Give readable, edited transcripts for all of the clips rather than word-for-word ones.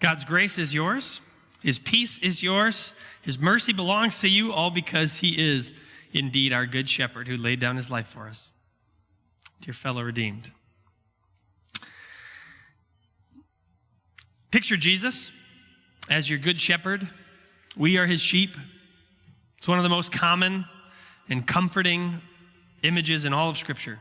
God's grace is yours. His peace is yours. His mercy belongs to you, all because he is indeed our good shepherd who laid down his life for us. Dear fellow redeemed. Picture Jesus as your good shepherd. We are his sheep. It's one of the most common and comforting images in all of Scripture.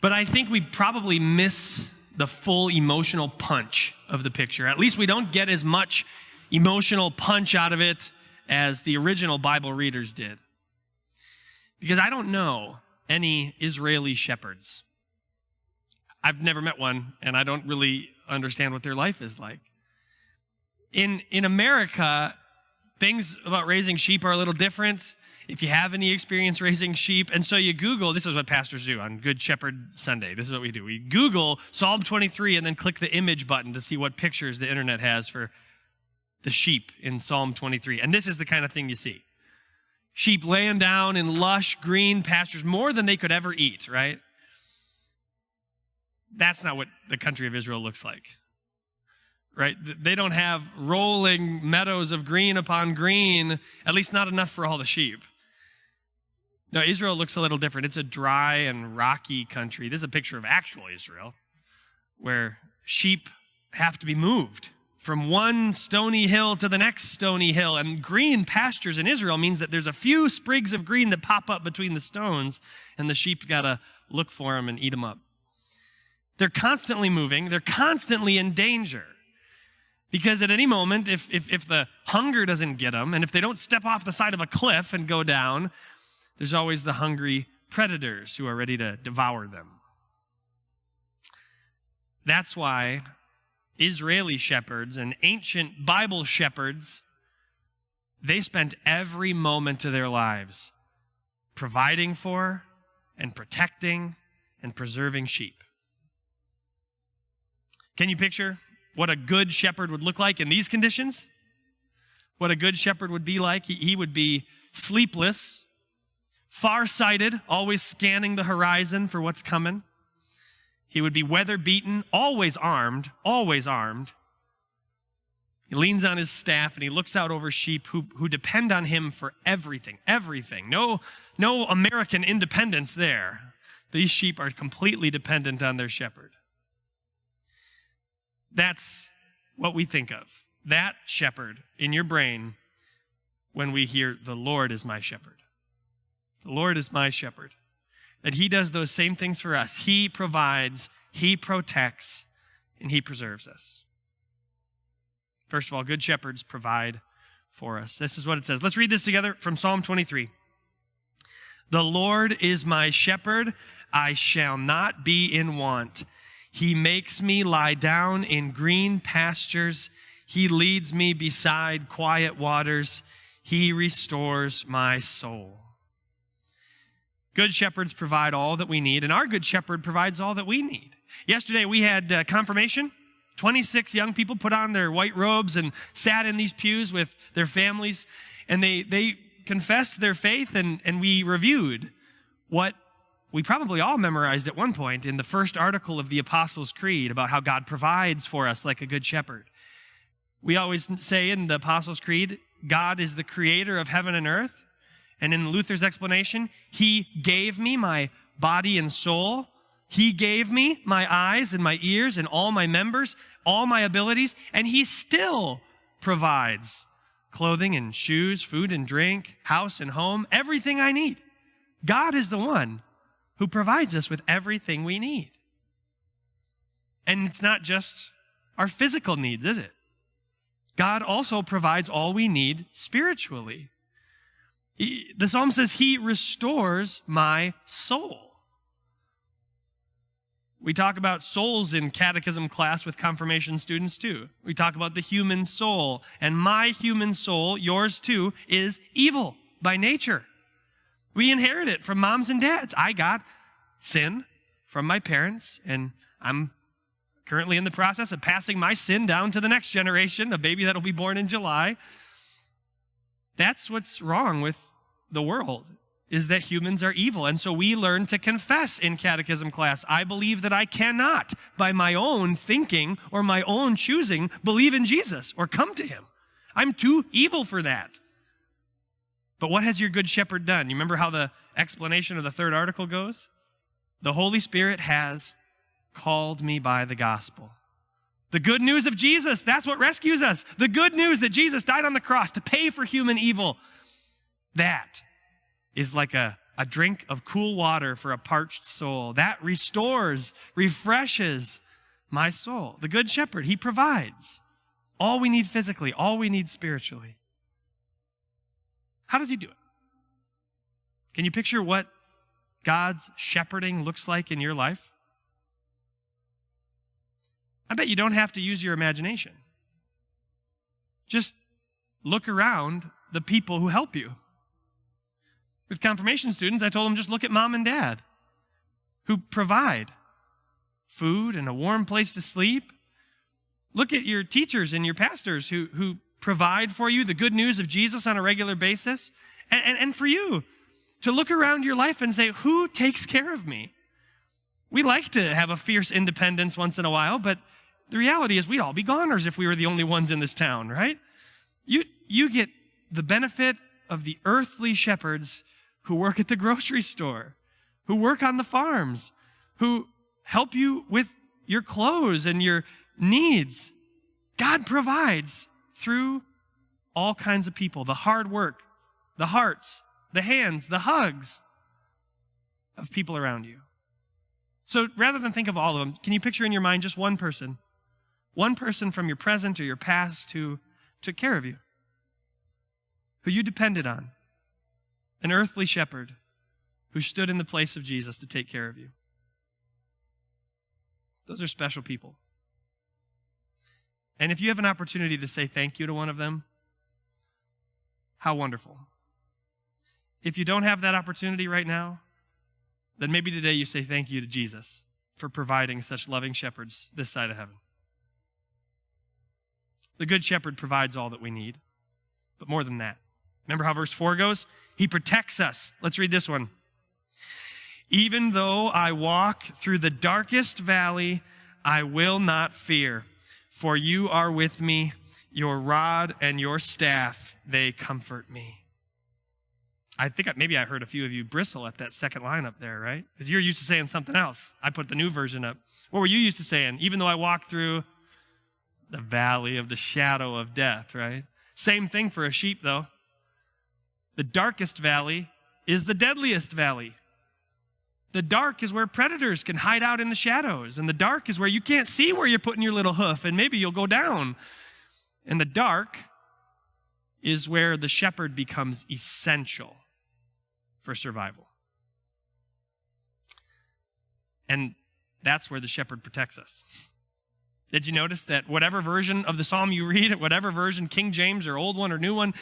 But I think we probably miss the full emotional punch of the picture. At least we don't get as much emotional punch out of it as the original Bible readers did. Because I don't know any Israeli shepherds. I've never met one, and I don't really understand what their life is like. In America, things about raising sheep are a little different. If you have any experience raising sheep, and so you Google, this is what pastors do on Good Shepherd Sunday. This is what we do. We Google Psalm 23 and then click the image button to see what pictures the internet has for the sheep in Psalm 23. And this is the kind of thing you see. Sheep laying down in lush green pastures, more than they could ever eat, right? That's not what the country of Israel looks like. Right? They don't have rolling meadows of green upon green, at least not enough for all the sheep. No, Israel looks a little different. It's a dry and rocky country. This is a picture of actual Israel, where sheep have to be moved from one stony hill to the next stony hill. And green pastures in Israel means that there's a few sprigs of green that pop up between the stones, and the sheep got to look for them and eat them up. They're constantly moving. They're constantly in danger. Because at any moment, if the hunger doesn't get them, and if they don't step off the side of a cliff and go down, there's always the hungry predators who are ready to devour them. That's why Israeli shepherds and ancient Bible shepherds, they spent every moment of their lives providing for and protecting and preserving sheep. Can you picture what a good shepherd would look like in these conditions? What a good shepherd would be like? He would be sleepless, farsighted, always scanning the horizon for what's coming. He would be weather-beaten, always armed, always armed. He leans on his staff and he looks out over sheep who depend on him for everything, everything. No American independence there. These sheep are completely dependent on their shepherd. That's what we think of. That shepherd in your brain when we hear, the Lord is my shepherd. The Lord is my shepherd. That he does those same things for us. He provides, he protects, and he preserves us. First of all, good shepherds provide for us. This is what it says. Let's read this together from Psalm 23. The Lord is my shepherd, I shall not be in want. He makes me lie down in green pastures. He leads me beside quiet waters. He restores my soul. Good shepherds provide all that we need, and our good shepherd provides all that we need. Yesterday we had confirmation. 26 young people put on their white robes and sat in these pews with their families, and they confessed their faith, and we reviewed what we probably all memorized at one point in the first article of the Apostles' Creed about how God provides for us like a good shepherd. We always say in the Apostles' Creed, God is the creator of heaven and earth. And in Luther's explanation, he gave me my body and soul. He gave me my eyes and my ears and all my members, all my abilities, and he still provides clothing and shoes, food and drink, house and home, everything I need. God is the one who provides us with everything we need. And it's not just our physical needs, is it? God also provides all we need spiritually. The psalm says, he restores my soul. We talk about souls in catechism class with confirmation students too. We talk about the human soul. And my human soul, yours too, is evil by nature. We inherit it from moms and dads. I got sin from my parents, and I'm currently in the process of passing my sin down to the next generation, a baby that'll be born in July. That's what's wrong with the world. is that humans are evil. And so we learn to confess in catechism class, I believe that I cannot, by my own thinking or my own choosing, believe in Jesus or come to him. I'm too evil for that. But what has your good shepherd done? You remember how the explanation of the third article goes? The Holy Spirit has called me by the gospel. The good news of Jesus, that's what rescues us. The good news that Jesus died on the cross to pay for human evil. That is like a drink of cool water for a parched soul. That restores, refreshes my soul. The good shepherd, he provides all we need physically, all we need spiritually. How does he do it? Can you picture what God's shepherding looks like in your life? I bet you don't have to use your imagination. Just look around the people who help you. With confirmation students, I told them just look at mom and dad who provide food and a warm place to sleep. Look at your teachers and your pastors who provide for you the good news of Jesus on a regular basis. And for you to look around your life and say, who takes care of me? We like to have a fierce independence once in a while, but the reality is we'd all be goners if we were the only ones in this town, right? You get the benefit of the earthly shepherds who work at the grocery store, who work on the farms, who help you with your clothes and your needs. God provides through all kinds of people, the hard work, the hearts, the hands, the hugs of people around you. So rather than think of all of them, can you picture in your mind just one person from your present or your past who took care of you, who you depended on, an earthly shepherd who stood in the place of Jesus to take care of you? Those are special people. And if you have an opportunity to say thank you to one of them, how wonderful. If you don't have that opportunity right now, then maybe today you say thank you to Jesus for providing such loving shepherds this side of heaven. The good shepherd provides all that we need, but more than that. Remember how verse 4 goes? He protects us. Let's read this one. Even though I walk through the darkest valley, I will not fear, for you are with me. Your rod and your staff, they comfort me. I think maybe I heard a few of you bristle at that second line up there, right? Because you're used to saying something else. I put the new version up. What were you used to saying? Even though I walk through the valley of the shadow of death, right? Same thing for a sheep, though. The darkest valley is the deadliest valley. The dark is where predators can hide out in the shadows. And the dark is where you can't see where you're putting your little hoof, and maybe you'll go down. And the dark is where the shepherd becomes essential for survival. And that's where the shepherd protects us. Did you notice that whatever version of the psalm you read, whatever version, King James or old one or new one,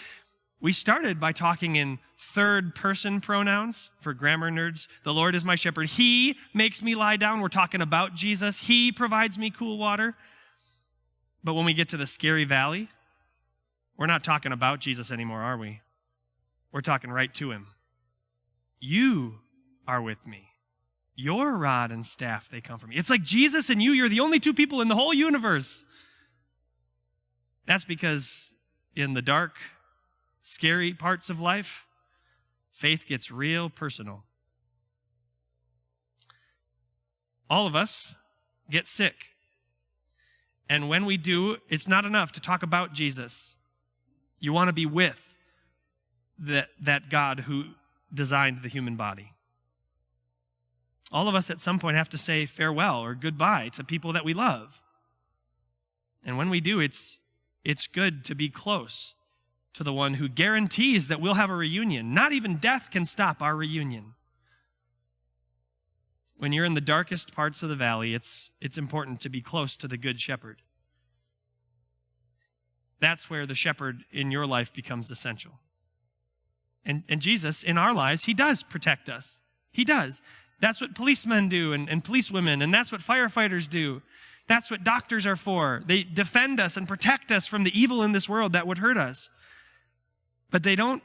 we started by talking in third person pronouns for grammar nerds. The Lord is my shepherd. He makes me lie down. We're talking about Jesus. He provides me cool water. But when we get to the scary valley, we're not talking about Jesus anymore, are we? We're talking right to him. You are with me. Your rod and staff, they comfort me. It's like Jesus and you're the only two people in the whole universe. That's because in the dark, scary parts of life, faith gets real personal. All of us get sick. And when we do, it's not enough to talk about Jesus. You want to be with that God who designed the human body. All of us at some point have to say farewell or goodbye to people that we love. And when we do, it's good to be close to the one who guarantees that we'll have a reunion. Not even death can stop our reunion. When you're in the darkest parts of the valley, it's important to be close to the good shepherd. That's where the shepherd in your life becomes essential. And Jesus, in our lives, he does protect us. He does. That's what policemen do and policewomen, and that's what firefighters do. That's what doctors are for. They defend us and protect us from the evil in this world that would hurt us. But they don't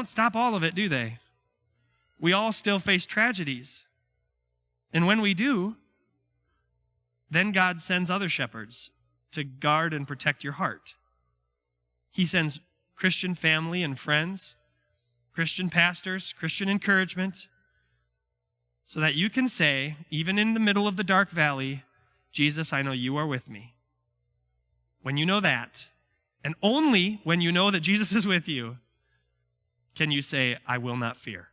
stop all of it, do they? we all still face tragedies. And when we do, then God sends other shepherds to guard and protect your heart. He sends Christian family and friends, Christian pastors, Christian encouragement, so that you can say, even in the middle of the dark valley, Jesus, I know you are with me. When you know that, and only when you know that Jesus is with you, can you say, I will not fear.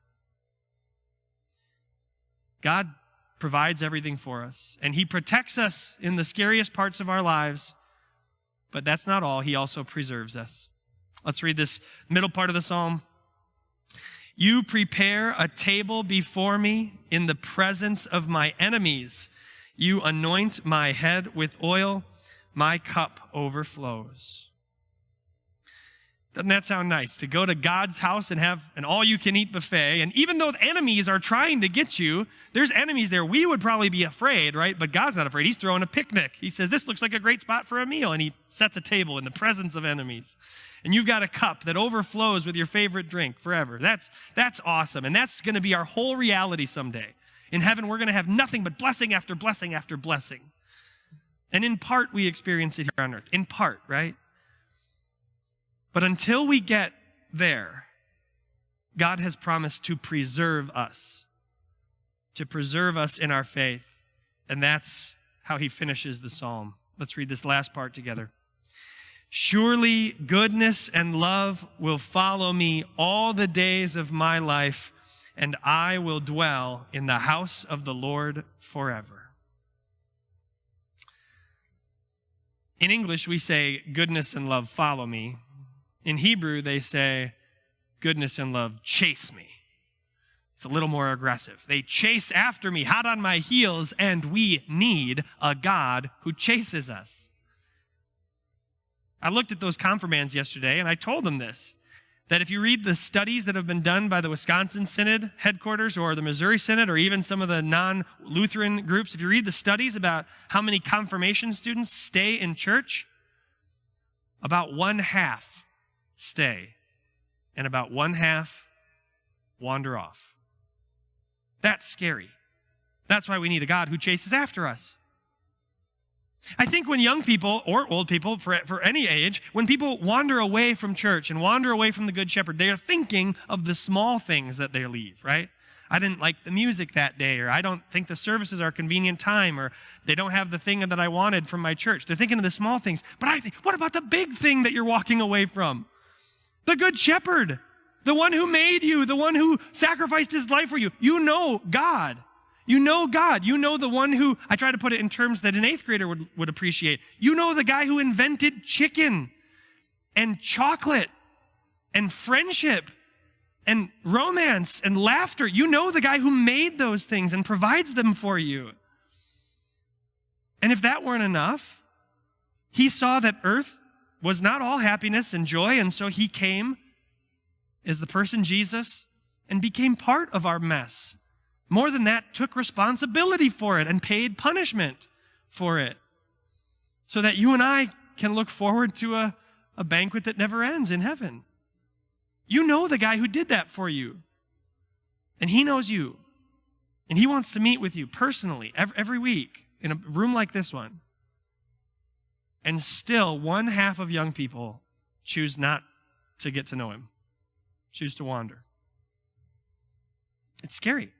God provides everything for us, and he protects us in the scariest parts of our lives, but that's not all. He also preserves us. Let's read this middle part of the psalm. You prepare a table before me in the presence of my enemies. You anoint my head with oil. My cup overflows. Doesn't that sound nice? To go to God's house and have an all-you-can-eat buffet. And even though the enemies are trying to get you, there's enemies there. We would probably be afraid, right? But God's not afraid. He's throwing a picnic. He says, this looks like a great spot for a meal. And he sets a table in the presence of enemies. And you've got a cup that overflows with your favorite drink forever. That's awesome. And that's going to be our whole reality someday. In heaven, we're going to have nothing but blessing after blessing after blessing. And in part, we experience it here on earth. In part, right? But until we get there, God has promised to preserve us in our faith. And that's how he finishes the psalm. Let's read this last part together. Surely goodness and love will follow me all the days of my life, and I will dwell in the house of the Lord forever. In English, we say, goodness and love follow me. In Hebrew, they say, goodness and love chase me. It's a little more aggressive. They chase after me, hot on my heels, and we need a God who chases us. I looked at those confirmands yesterday, and I told them this, that if you read the studies that have been done by the Wisconsin Synod headquarters or the Missouri Synod or even some of the non-Lutheran groups, if you read the studies about how many confirmation students stay in church, about 1/2 stay, and about 1/2 wander off. That's scary. That's why we need a God who chases after us. I think when young people, or old people for any age, when people wander away from church and wander away from the Good Shepherd, they are thinking of the small things that they leave, right? I didn't like the music that day, or I don't think the services are a convenient time, or they don't have the thing that I wanted from my church. They're thinking of the small things. But I think, what about the big thing that you're walking away from? The Good Shepherd, the one who made you, the one who sacrificed his life for you. You know God. You know God. You know the one who, I try to put it in terms that an 8th grader would appreciate. You know the guy who invented chicken and chocolate and friendship and romance and laughter. You know the guy who made those things and provides them for you. And if that weren't enough, he saw that earth was not all happiness and joy, and so he came as the person Jesus and became part of our mess. More than that, took responsibility for it and paid punishment for it so that you and I can look forward to a banquet that never ends in heaven. You know the guy who did that for you, and he knows you, and he wants to meet with you personally every week in a room like this one. And still, 1/2 of young people choose not to get to know him, choose to wander. It's scary.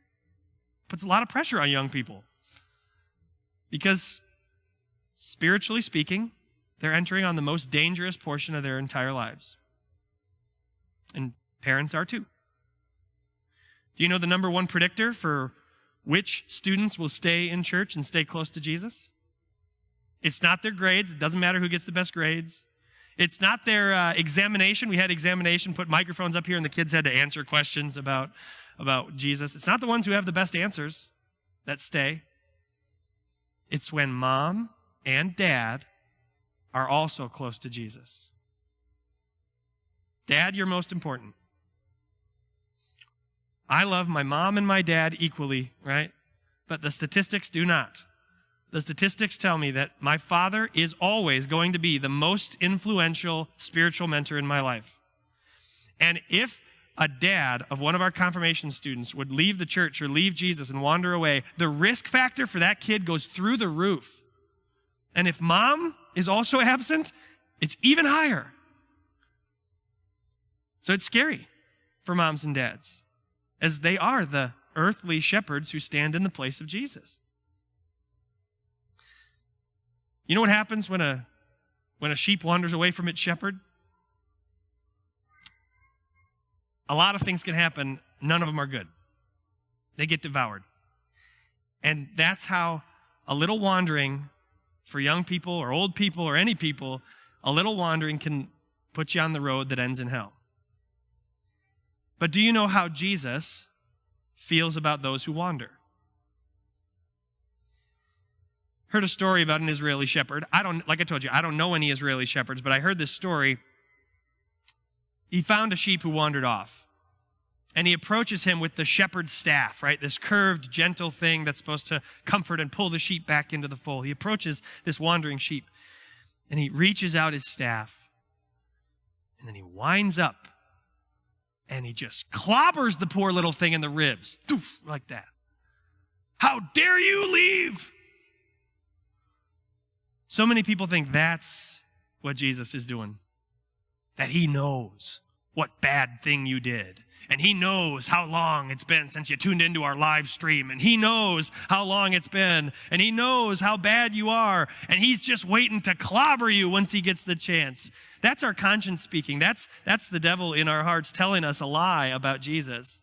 Puts a lot of pressure on young people because, spiritually speaking, they're entering on the most dangerous portion of their entire lives. And parents are too. Do you know the number one predictor for which students will stay in church and stay close to Jesus? It's not their grades. It doesn't matter who gets the best grades. It's not their examination. We had examination, put microphones up here, and the kids had to answer questions about Jesus. It's not the ones who have the best answers that stay. It's when mom and dad are also close to Jesus. Dad, you're most important. I love my mom and my dad equally, right? But the statistics do not. The statistics tell me that my father is always going to be the most influential spiritual mentor in my life. And if a dad of one of our confirmation students would leave the church or leave Jesus and wander away, the risk factor for that kid goes through the roof. And if mom is also absent, it's even higher. So it's scary for moms and dads, as they are the earthly shepherds who stand in the place of Jesus. You know what happens when a sheep wanders away from its shepherd? A lot of things can happen. None of them are good. They get devoured. And that's how a little wandering for young people or old people or any people, a little wandering can put you on the road that ends in hell. But do you know how Jesus feels about those who wander? Heard a story about an Israeli shepherd. Like I told you, I don't know any Israeli shepherds, but I heard this story. He found a sheep who wandered off. And he approaches him with the shepherd's staff, right? This curved, gentle thing that's supposed to comfort and pull the sheep back into the fold. He approaches this wandering sheep, and he reaches out his staff, and then he winds up, and he just clobbers the poor little thing in the ribs, doof, like that. How dare you leave? So many people think that's what Jesus is doing, that he knows what bad thing you did. And he knows how long it's been since you tuned into our live stream. And he knows how long it's been. And he knows how bad you are. And he's just waiting to clobber you once he gets the chance. That's our conscience speaking. That's the devil in our hearts telling us a lie about Jesus.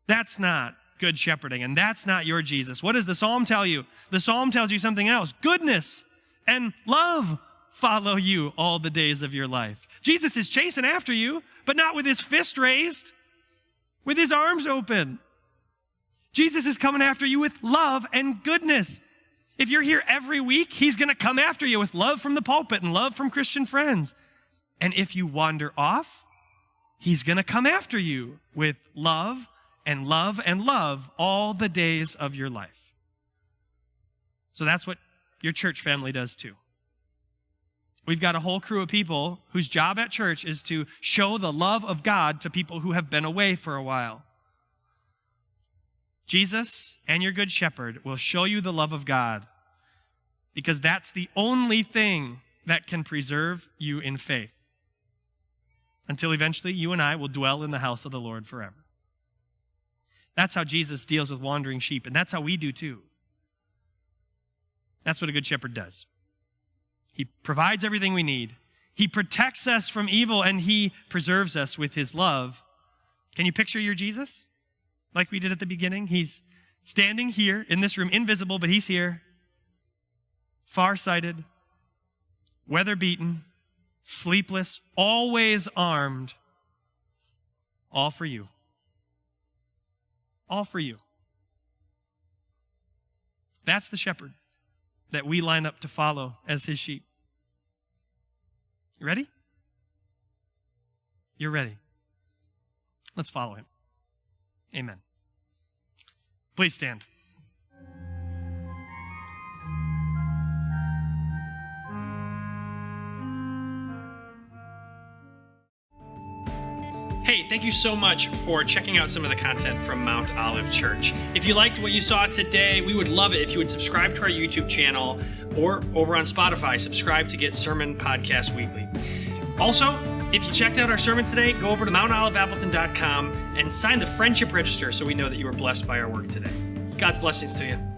That's not good shepherding. And that's not your Jesus. What does the psalm tell you? The psalm tells you something else. Goodness and love follow you all the days of your life. Jesus is chasing after you, but not with his fist raised, with his arms open. Jesus is coming after you with love and goodness. If you're here every week, he's going to come after you with love from the pulpit and love from Christian friends. And if you wander off, he's going to come after you with love and love and love all the days of your life. So that's what your church family does too. We've got a whole crew of people whose job at church is to show the love of God to people who have been away for a while. Jesus and your good shepherd will show you the love of God, because that's the only thing that can preserve you in faith, until eventually you and I will dwell in the house of the Lord forever. That's how Jesus deals with wandering sheep, and that's how we do too. That's what a good shepherd does. He provides everything we need. He protects us from evil, and he preserves us with his love. Can you picture your Jesus? Like we did at the beginning? He's standing here in this room, invisible, but he's here. Farsighted, weather-beaten, sleepless, always armed. All for you. All for you. That's the shepherd that we line up to follow as his sheep. You ready? You're ready. Let's follow him. Amen. Please stand. Hey, thank you so much for checking out some of the content from Mount Olive Church. If you liked what you saw today, we would love it if you would subscribe to our YouTube channel, or over on Spotify, subscribe to get sermon podcasts weekly. Also, if you checked out our sermon today, go over to MountOliveAppleton.com and sign the friendship register so we know that you were blessed by our work today. God's blessings to you.